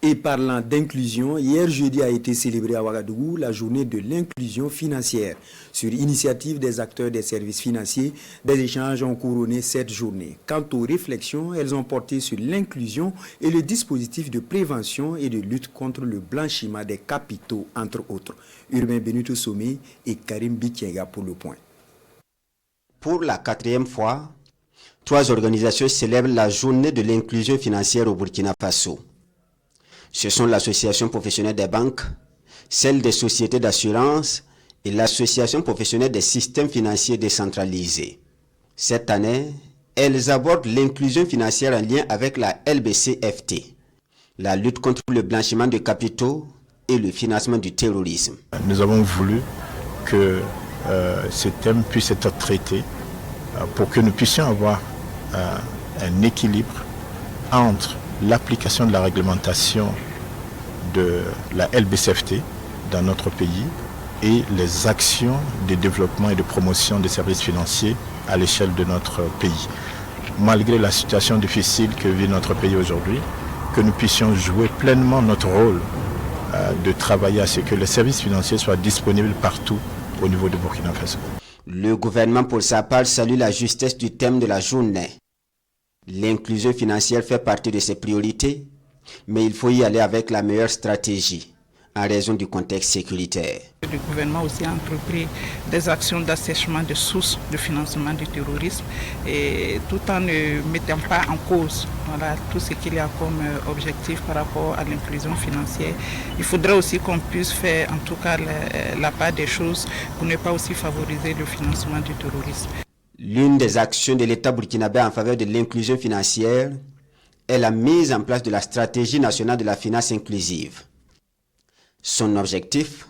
Et parlant d'inclusion, hier jeudi a été célébrée à Ouagadougou la journée de l'inclusion financière. Sur initiative des acteurs des services financiers, des échanges ont couronné cette journée. Quant aux réflexions, elles ont porté sur l'inclusion et le dispositif de prévention et de lutte contre le blanchiment des capitaux, entre autres. Urbain Benito Somé et Karim Bikienga pour le point. Pour la 4e fois, 3 organisations célèbrent la journée de l'inclusion financière au Burkina Faso. Ce sont l'Association professionnelle des banques, celle des sociétés d'assurance et l'Association professionnelle des systèmes financiers décentralisés. Cette année, elles abordent l'inclusion financière en lien avec la LBC-FT, la lutte contre le blanchiment de capitaux et le financement du terrorisme. Nous avons voulu que ce thème puisse être traité pour que nous puissions avoir un équilibre entre l'application de la réglementation de la LBCFT dans notre pays et les actions de développement et de promotion des services financiers à l'échelle de notre pays. Malgré la situation difficile que vit notre pays aujourd'hui, que nous puissions jouer pleinement notre rôle de travailler à ce que les services financiers soient disponibles partout au niveau de Burkina Faso. Le gouvernement, pour sa part, salue la justesse du thème de la journée. L'inclusion financière fait partie de ses priorités, mais il faut y aller avec la meilleure stratégie, en raison du contexte sécuritaire. Le gouvernement aussi a entrepris des actions d'assèchement de sources de financement du terrorisme, et tout en ne mettant pas en cause tout ce qu'il y a comme objectif par rapport à l'inclusion financière. Il faudrait aussi qu'on puisse faire en tout cas la part des choses pour ne pas aussi favoriser le financement du terrorisme. L'une des actions de l'État burkinabé en faveur de l'inclusion financière est la mise en place de la stratégie nationale de la finance inclusive. Son objectif,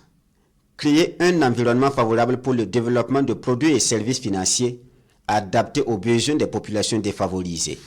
créer un environnement favorable pour le développement de produits et services financiers adaptés aux besoins des populations défavorisées.